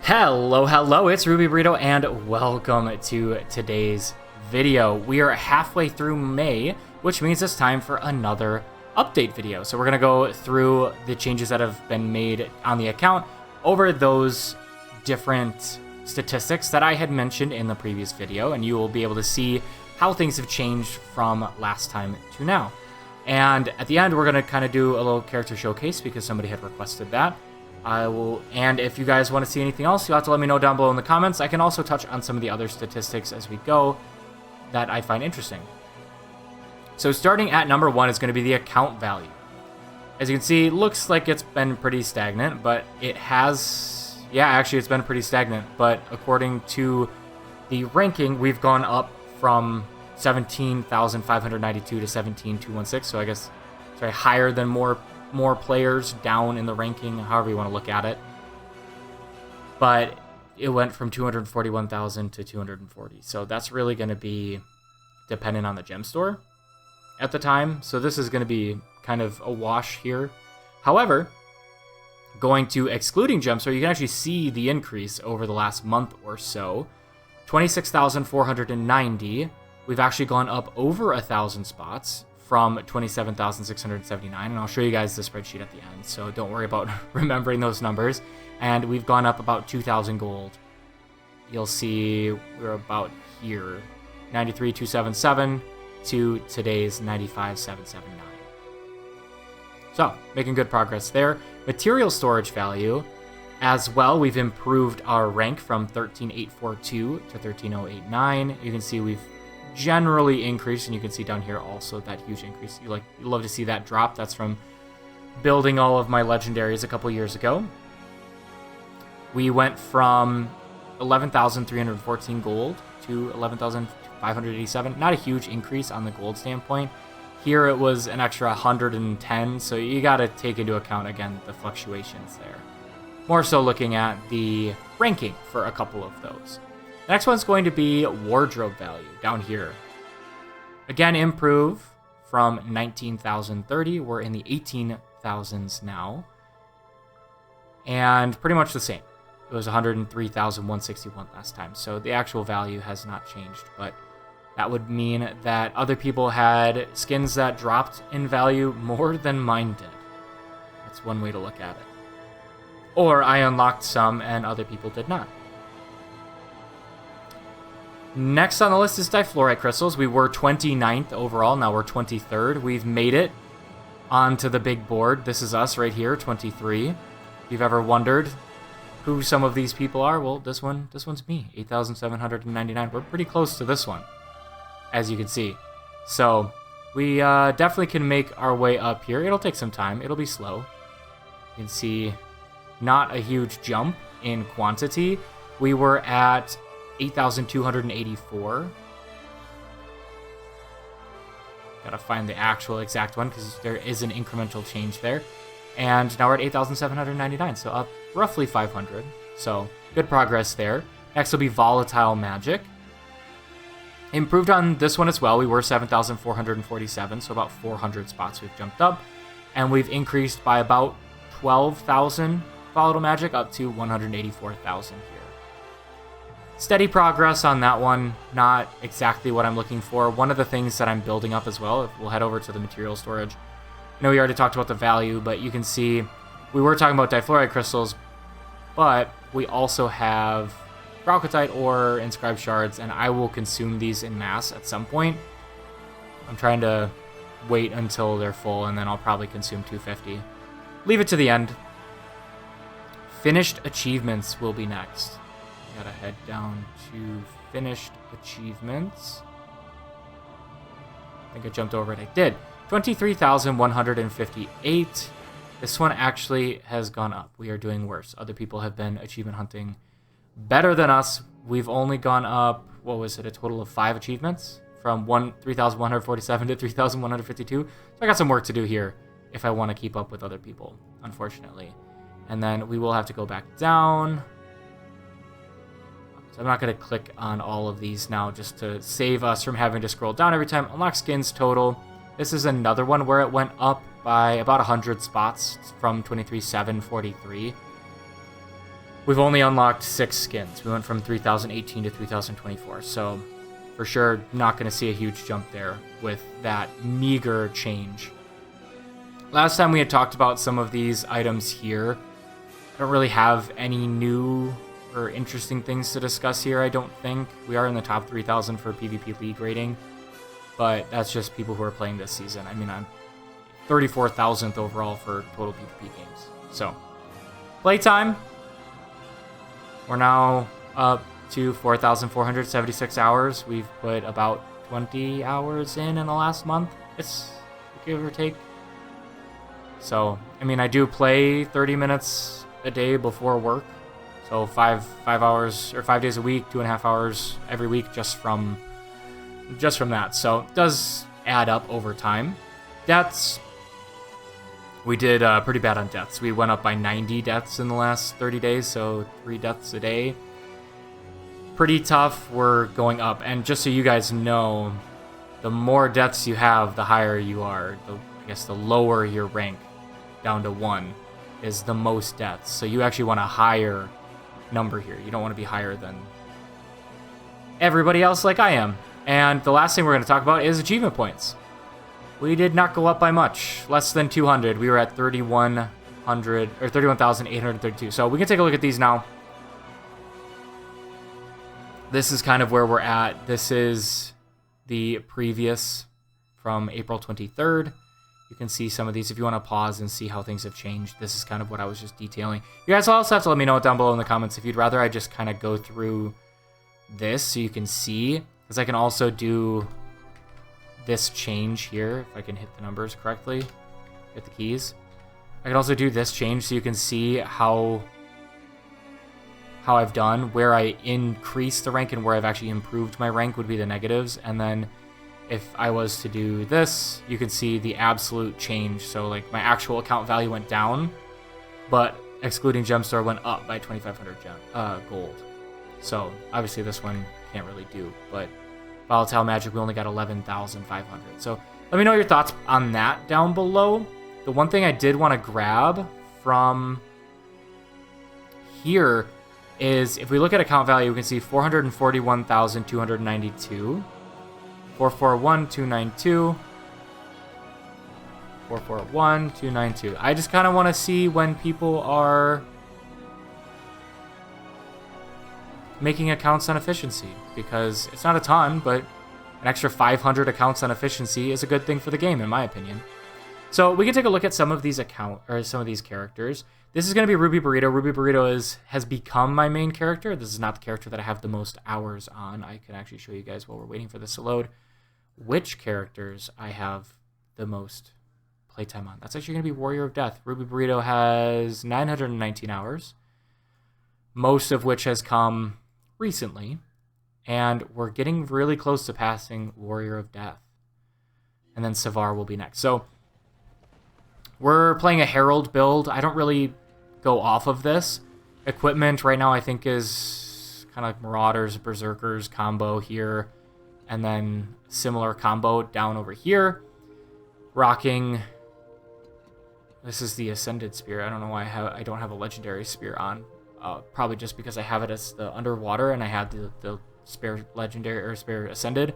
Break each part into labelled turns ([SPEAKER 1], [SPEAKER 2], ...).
[SPEAKER 1] Hello, it's Ruby Burrito, and welcome to today's video. We are halfway through May, which means it's time for another update video. So we're going to go through the changes that have been made on the account over those different statistics that I had mentioned in the previous video, and you will be able to see how things have changed from last time to now. And at the end, we're going to kind of do a little character showcase because somebody had requested that. And if you guys want to see anything else, you'll have to let me know down below in the comments. I can also touch on some of the other statistics as we go that I find interesting. So starting at number 1 is going to be the account value. As you can see, it looks like it's been pretty stagnant, but it has... Yeah, actually it's been pretty stagnant, but according to the ranking, we've gone up from 17,592 to 17,216, so I guess higher than more players down in the ranking, however you want to look at it. But it went from 241,000 to 240. So that's really going to be dependent on the gem store at the time. So this is going to be kind of a wash here. However, going to excluding gem store, you can actually see the increase over the last month or so. 26,490. We've actually gone up over 1,000 spots, from 27,679, and I'll show you guys the spreadsheet at the end, so don't worry about remembering those numbers. And we've gone up about 2,000 gold. You'll see we're about here, 93,277 to today's 95,779. So, making good progress there. Material storage value, as well, we've improved our rank from 13,842 to 13,089. You can see we've generally increased, and you can see down here also that huge increase. You love to see that drop. That's from building all of my legendaries a couple years ago. We went from 11,314 gold to 11,587. Not a huge increase on the gold standpoint. Here it was an extra 110, so you got to take into account again the fluctuations there. More so looking at the ranking for a couple of those. The next one's going to be wardrobe value down here. Again, improve from 19,030. We're in the 18,000s now. And pretty much the same. It was 103,161 last time. So the actual value has not changed. But that would mean that other people had skins that dropped in value more than mine did. That's one way to look at it. Or I unlocked some and other people did not. Next on the list is difluorite crystals. We were 29th overall, now we're 23rd. We've made it onto the big board. This is us right here, 23. If you've ever wondered who some of these people are, well, this one's me, 8,799. We're pretty close to this one, as you can see. So we definitely can make our way up here. It'll take some time. It'll be slow. You can see not a huge jump in quantity. We were at 8,284. Gotta find the actual exact one because there is an incremental change there. And now we're at 8,799, so up roughly 500. So good progress there. Next will be volatile magic. Improved on this one as well. We were 7,447, so about 400 spots we've jumped up. And we've increased by about 12,000 volatile magic up to 184,000 here. Steady progress on that one, not exactly what I'm looking for. One of the things that I'm building up as well, we'll head over to the material storage. I know we already talked about the value, but you can see we were talking about difluorite crystals, but we also have Bralcatite ore, inscribed shards, and I will consume these in mass at some point. I'm trying to wait until they're full, and then I'll probably consume 250. Leave it to the end. Finished achievements will be next. Gotta head down to finished achievements. I think I jumped over it. I did. 23,158. This one actually has gone up. We are doing worse. Other people have been achievement hunting better than us. We've only gone up, what was it, a total of 5 achievements? From 3,147 to 3,152. So I got some work to do here if I want to keep up with other people, unfortunately. And then we will have to go back down. So I'm not going to click on all of these now just to save us from having to scroll down every time. Unlock skins total. This is another one where it went up by about 100 spots from 23,743. we've only unlocked 6 skins. We went from 3018 to 3024, so for sure not going to see a huge jump there with that meager change. Last time we had talked about some of these items here. I don't really have any new or interesting things to discuss here, I don't think. We are in the top 3,000 for PvP League rating, but that's just people who are playing this season. I mean, I'm 34,000th overall for total PvP games. So, playtime. We're now up to 4,476 hours. We've put about 20 hours in the last month. It's give or take. So, I mean, I do play 30 minutes a day before work. So 5 hours or 5 days a week, 2.5 hours every week just from that. So it does add up over time. Deaths, we did pretty bad on deaths. We went up by 90 deaths in the last 30 days, so 3 deaths a day. Pretty tough. We're going up, and just so you guys know, the more deaths you have, the higher you are. I guess the lower your rank, down to 1, is the most deaths. So you actually want a higher number here. You don't want to be higher than everybody else like I am. And the last thing we're going to talk about is achievement points. We did not go up by much, less than 200. We were at 3,100 or 31,832. So we can take a look at these now. This is kind of where we're at. This is the previous from April 23rd. You can see some of these if you want to pause and see how things have changed. This is kind of what I was just detailing. You guys also have to let me know down below in the comments if you'd rather I just kind of go through this so you can see. Because I can also do this change here, if I can hit the numbers correctly, hit the keys. I can also do this change so you can see how I've done, where I increased the rank and where I've actually improved my rank would be the negatives. And then if I was to do this, you can see the absolute change. So like my actual account value went down, but excluding gem store went up by 2,500 gold. So obviously this one can't really do, but volatile magic, we only got 11,500. So let me know your thoughts on that down below. The one thing I did want to grab from here is if we look at account value, we can see 441,292. 441,292. 441,292. I just kind of want to see when people are making accounts on efficiency, because it's not a ton, but an extra 500 accounts on efficiency is a good thing for the game, in my opinion. So we can take a look at some of these some of these characters. This is going to be Ruby Burrito. Ruby Burrito has become my main character. This is not the character that I have the most hours on. I can actually show you guys while we're waiting for this to load which characters I have the most playtime on. That's actually going to be Warrior of Death. Ruby Burrito has 919 hours, most of which has come recently, and we're getting really close to passing Warrior of Death. And then Savar will be next. So we're playing a Herald build. I don't really go off of this. Equipment right now I think is kind of like Marauders, Berserkers combo here, and then similar combo down over here. Rocking, this is the Ascended Spear. I don't know why I don't have a Legendary Spear on. Probably just because I have it as the Underwater and I had the spare Legendary or spare Ascended.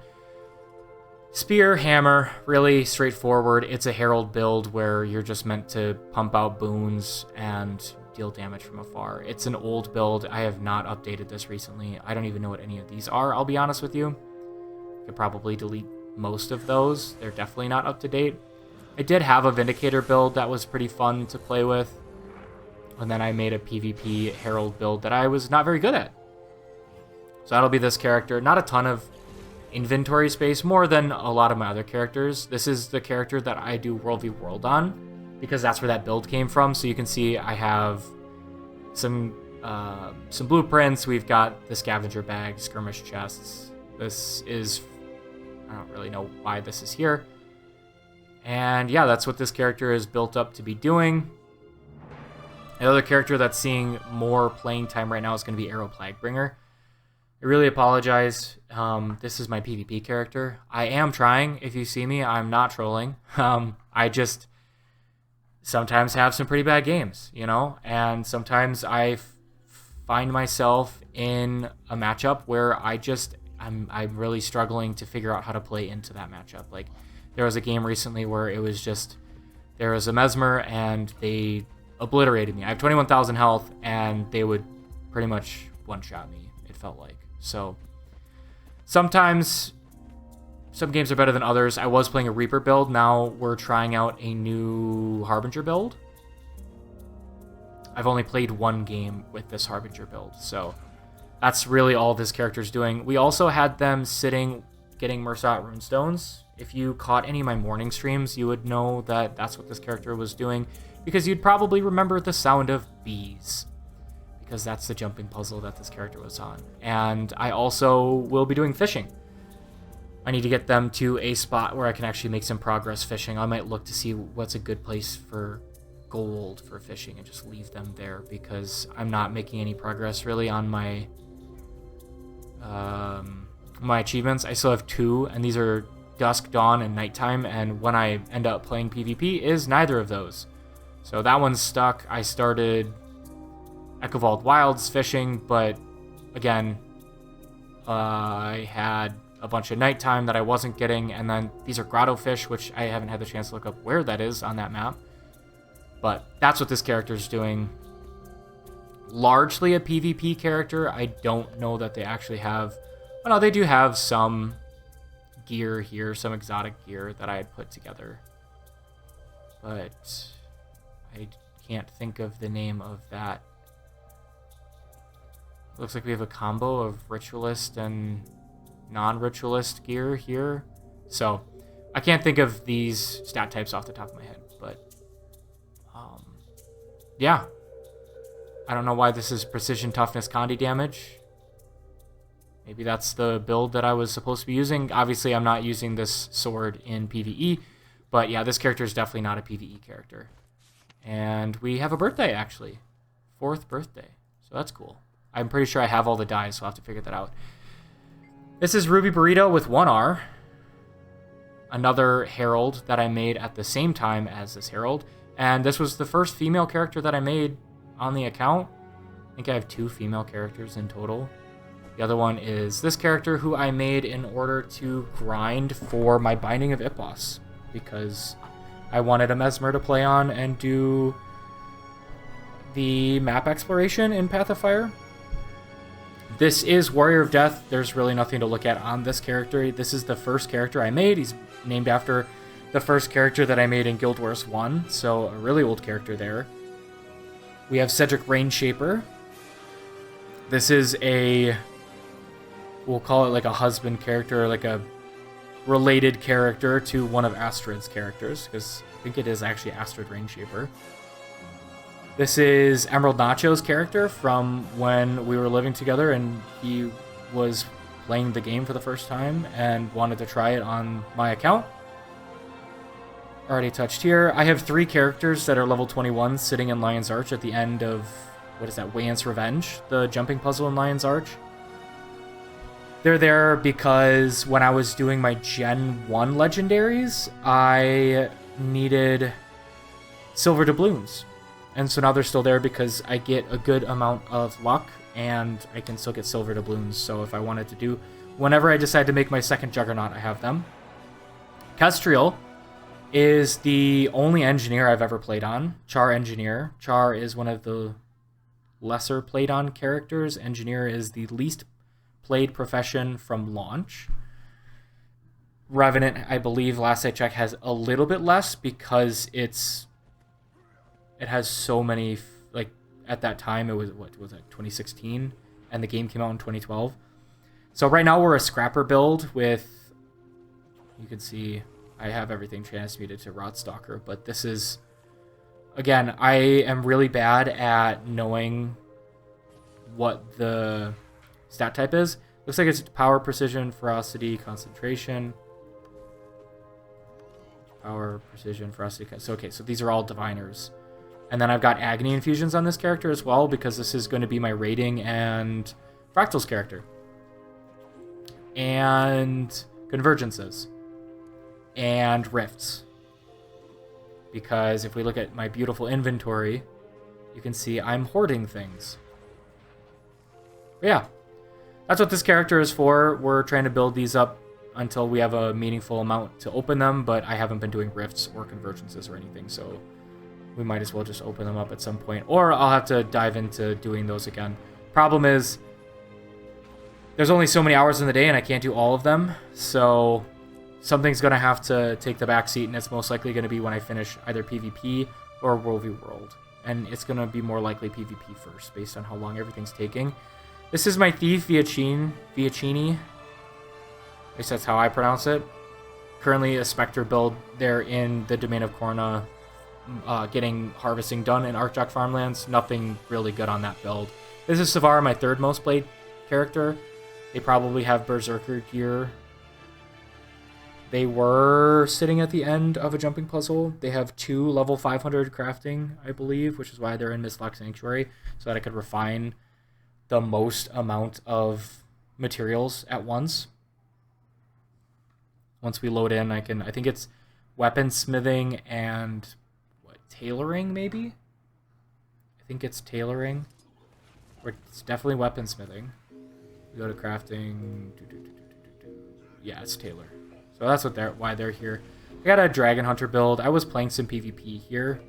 [SPEAKER 1] Spear, hammer, really straightforward. It's a Herald build where you're just meant to pump out boons and deal damage from afar. It's an old build. I have not updated this recently. I don't even know what any of these are, I'll be honest with you. Could probably delete most of those. They're definitely not up to date. I did have a Vindicator build that was pretty fun to play with. And then I made a PvP Herald build that I was not very good at. So that'll be this character. Not a ton of inventory space, more than a lot of my other characters. This is the character that I do World v World on, because that's where that build came from. So you can see I have some blueprints. We've got the scavenger bag, skirmish chests. This is, I don't really know why this is here. And yeah, that's what this character is built up to be doing. Another character that's seeing more playing time right now is going to be Arrow Plaguebringer. I really apologize. This is my PvP character. I am trying. If you see me, I'm not trolling. I just sometimes have some pretty bad games, you know? And sometimes I find myself in a matchup where I'm really struggling to figure out how to play into that matchup. Like, there was a game recently where it was just, there was a Mesmer and they obliterated me. I have 21,000 health and they would pretty much one-shot me, it felt like. So sometimes some games are better than others. I was playing a Reaper build. Now we're trying out a new Harbinger build. I've only played one game with this Harbinger build, so that's really all this character's doing. We also had them sitting, getting Mursat runestones. If you caught any of my morning streams, you would know that that's what this character was doing, because you'd probably remember the sound of bees, because that's the jumping puzzle that this character was on. And I also will be doing fishing. I need to get them to a spot where I can actually make some progress fishing. I might look to see what's a good place for gold for fishing and just leave them there, because I'm not making any progress really on my my achievements. I still have 2, and these are dusk, dawn, and nighttime, and when I end up playing PvP is neither of those. So that one's stuck. I started Echovault Wilds fishing, but again, I had a bunch of nighttime that I wasn't getting, and then these are grotto fish, which I haven't had the chance to look up where that is on that map. But that's what this character is doing. Largely a PvP character. I don't know that they actually have... Oh no, they do have some gear here, some exotic gear that I had put together. But I can't think of the name of that. Looks like we have a combo of Ritualist and non-Ritualist gear here. So I can't think of these stat types off the top of my head, but yeah. I don't know why this is precision, toughness, condi damage. Maybe that's the build that I was supposed to be using. Obviously, I'm not using this sword in PvE, but yeah, this character is definitely not a PvE character. And we have a birthday, actually. 4th birthday. So that's cool. I'm pretty sure I have all the dies, so I'll have to figure that out. This is Ruby Burrito with 1R. Another Herald that I made at the same time as this Herald. And this was the first female character that I made on the account. I think I have 2 female characters in total. The other one is this character, who I made in order to grind for my Binding of Ipos, because I wanted a Mesmer to play on and do the map exploration in Path of Fire. This is Warrior of Death. There's really nothing to look at on this character. This is the first character I made. He's named after the first character that I made in Guild Wars 1, so a really old character there. We have Cedric Rainshaper. This is a, we'll call it like a husband character, like a related character to one of Astrid's characters, because I think it is actually Astrid Rainshaper. This is Emerald Nacho's character from when we were living together and he was playing the game for the first time and wanted to try it on my account. Already touched here. I have 3 characters that are level 21 sitting in Lion's Arch at the end of, what is that, Wayne's Revenge, the jumping puzzle in Lion's Arch. They're there because when I was doing my Gen 1 legendaries, I needed silver doubloons. And so now they're still there because I get a good amount of luck and I can still get silver doubloons. So if I wanted to do, whenever I decide to make my second Juggernaut, I have them. Kestriel is the only engineer I've ever played on. Char Engineer. Char is one of the lesser played on characters. Engineer is the least played profession from launch. Revenant, I believe, last I checked, has a little bit less because it has so many, like, at that time, it was, what was it, 2016? And the game came out in 2012. So right now we're a scrapper build with, you can see, I have everything transmuted to Rodstalker, but this is, again, I am really bad at knowing what the stat type is. Looks like it's power, precision, ferocity, concentration. Power, precision, ferocity. So, okay, so these are all diviners. And then I've got agony infusions on this character as well, because this is going to be my raiding and fractals character. And convergences. And rifts. Because if we look at my beautiful inventory, you can see I'm hoarding things. But yeah, that's what this character is for. We're trying to build these up until we have a meaningful amount to open them, but I haven't been doing rifts or convergences or anything, so we might as well just open them up at some point. Or I'll have to dive into doing those again. Problem is, there's only so many hours in the day and I can't do all of them, so something's going to have to take the back seat, and it's most likely going to be when I finish either PvP or World v World. And it's going to be more likely PvP first, based on how long everything's taking. This is my Thief Viacini. At least that's how I pronounce it. Currently a Spectre build. They're in the Domain of Korna, getting harvesting done in Arcjock Farmlands. Nothing really good on that build. This is Savara, my third most played character. They probably have Berserker gear. They were sitting at the end of a jumping puzzle. They have 2 level 500 crafting, I believe, which is why they're in Mistlock Sanctuary, so that I could refine the most amount of materials at once. Once we load in, I think it's weaponsmithing and what, tailoring, maybe? I think it's tailoring. Or it's definitely weaponsmithing. We go to crafting. Yeah, it's tailor. So that's why they're here. I got a Dragon Hunter build. I was playing some PvP here.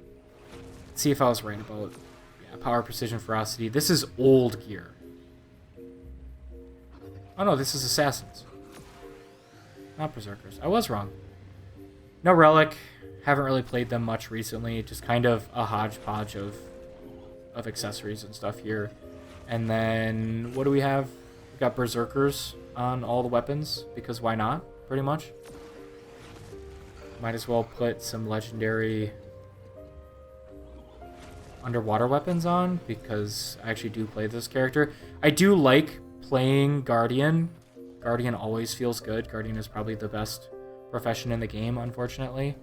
[SPEAKER 1] Let's see if I was right about power, precision, ferocity. This is old gear. Oh no, this is assassins. Not berserkers. I was wrong. No relic. Haven't really played them much recently. Just kind of a hodgepodge of accessories and stuff here. And then what do we have? We got berserkers on all the weapons, because why not? Pretty much. Might as well put some legendary underwater weapons on, because I actually do play this character. I do like playing Guardian. Guardian always feels good. Guardian is probably the best profession in the game, unfortunately.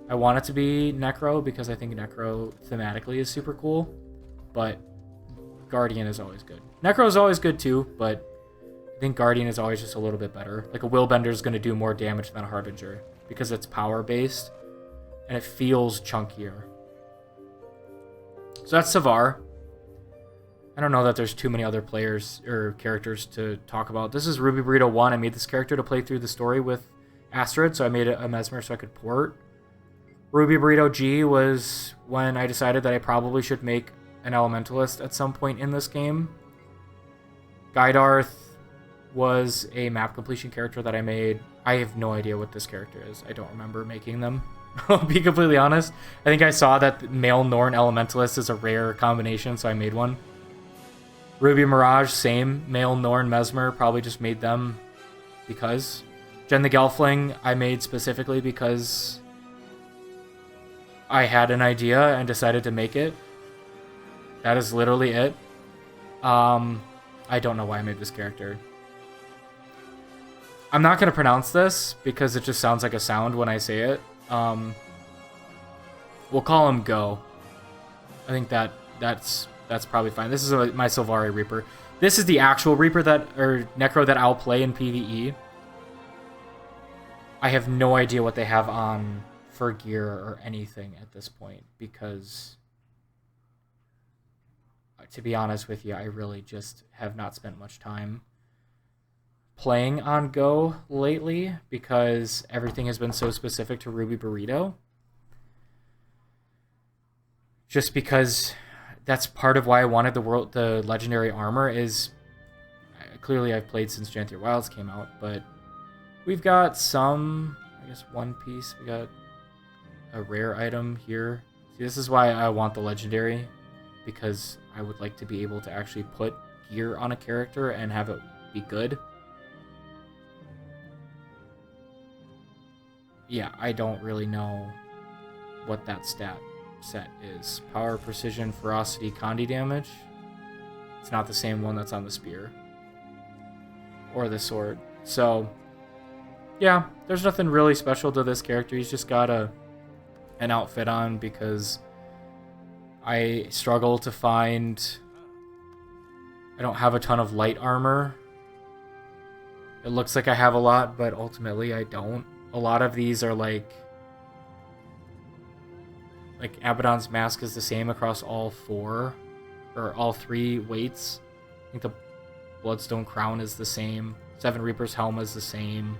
[SPEAKER 1] I want it to be Necro, because I think Necro thematically is super cool, but Guardian is always good. Necro is always good too, but I think Guardian is always just a little bit better. Like a Willbender is going to do more damage than a Harbinger, because it's power-based, and it feels chunkier. So that's Savar. I don't know that there's too many other players or characters to talk about. This is Ruby Burrito 1. I made this character to play through the story with Astrid, so I made it a Mesmer so I could port. Ruby Burrito G was when I decided that I probably should make an Elementalist at some point in this game. Gaidarth was a map completion character that I made. I have no idea what this character is. I don't remember making them. I'll be completely honest. I think I saw that male Norn Elementalist is a rare combination, so I made one. Ruby Mirage, same. Male Norn Mesmer, probably just made them because. Jen the Gelfling, I made specifically because I had an idea and decided to make it. That is literally it. I don't know why I made this character. I'm not going to pronounce this because it just sounds like a sound when I say it. We'll call him Go. I think that's probably fine. This is my Sylvari Reaper. This is the actual Reaper or Necro that I'll play in PvE. I have no idea what they have on for gear or anything at this point, because to be honest with you, I really just have not spent much time playing on Go lately, because everything has been so specific to Ruby Burrito. Just because that's part of why I wanted the legendary armor is clearly I've played since Jantier Wilds came out, but we've got some, I guess, one piece. We got a rare item here. See, this is why I want the legendary, because I would like to be able to actually put gear on a character and have it be good. Yeah, I don't really know what that stat set is. Power, precision, ferocity, condi damage. It's not the same one that's on the spear or the sword. So yeah, there's nothing really special to this character. He's just got an outfit on because I struggle to find... I don't have a ton of light armor. It looks like I have a lot, but ultimately I don't. A lot of these are like Abaddon's Mask is the same across all 4 or all 3 weights. I think the Bloodstone Crown is the same. Seven Reapers Helm is the same.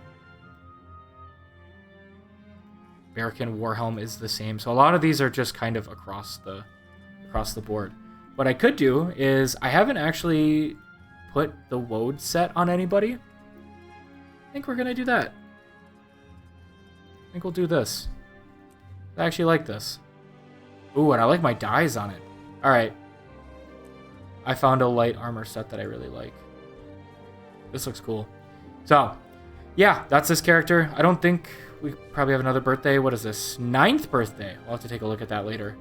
[SPEAKER 1] Bearkin Warhelm is the same. So a lot of these are just kind of across the board. What I could do is, I haven't actually put the Woad set on anybody. I think we're gonna do that. I think we'll do this. I actually like this. Ooh, and I like my dyes on it. Alright. I found a light armor set that I really like. This looks cool. So, yeah, that's this character. I don't think we probably have another birthday. What is this? 9th birthday. I'll have to take a look at that later.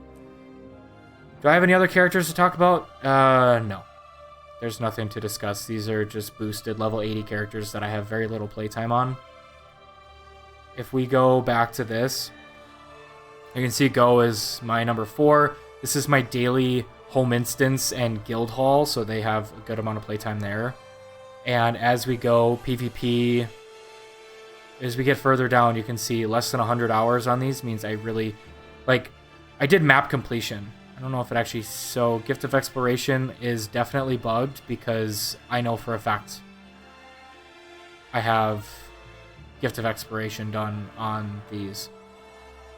[SPEAKER 1] Do I have any other characters to talk about? No. There's nothing to discuss. These are just boosted level 80 characters that I have very little playtime on. If we go back to this, you can see Go is my number 4. This is my daily home instance and guild hall, so they have a good amount of playtime there. And as we go PvP, as we get further down, you can see less than 100 hours on these means I really, like, I did map completion. I don't know if it actually, so Gift of Exploration is definitely bugged because I know for a fact I have Gift of Exploration done on these.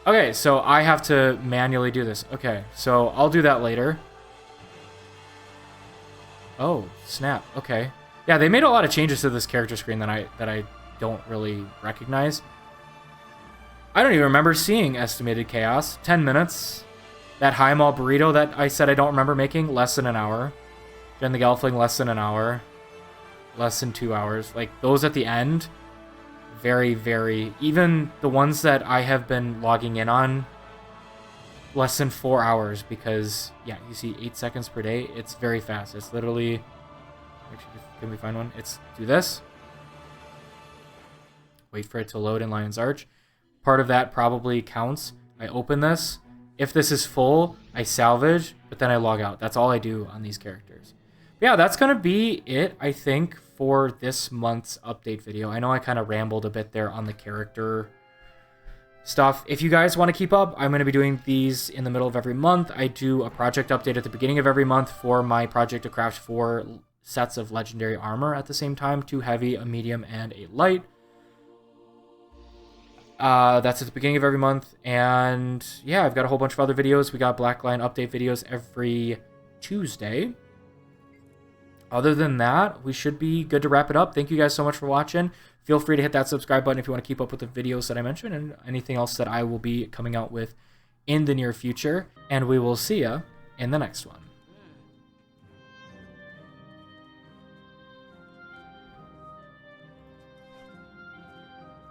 [SPEAKER 1] Okay, so I have to manually do this. Okay, so I'll do that later. Oh, snap. Okay. Yeah, they made a lot of changes to this character screen that I don't really recognize. I don't even remember seeing Estimated Chaos. 10 minutes. That High Mall Burrito that I said I don't remember making, less than an hour. Jen the Gelfling, less than an hour. Less than 2 hours. Like, those at the end, very, very... Even the ones that I have been logging in on, less than 4 hours because, yeah, you see 8 seconds per day. It's very fast. It's literally... Actually, can we find one? It's do this. Wait for it to load in Lion's Arch. Part of that probably counts. I open this. If this is full, I salvage, but then I log out. That's all I do on these characters. But yeah, that's going to be it, I think, for this month's update video. I know I kind of rambled a bit there on the character stuff. If you guys want to keep up, I'm going to be doing these in the middle of every month. I do a project update at the beginning of every month for my project to craft 4 sets of legendary armor at the same time, 2 heavy, a medium, and a light. That's at the beginning of every month, and yeah, I've got a whole bunch of other videos. We got Black Line update videos every Tuesday. Other than that, we should be good to wrap it up. Thank you guys so much for watching. Feel free to hit that subscribe button if you want to keep up with the videos that I mentioned and anything else that I will be coming out with in the near future, and we will see ya in the next one.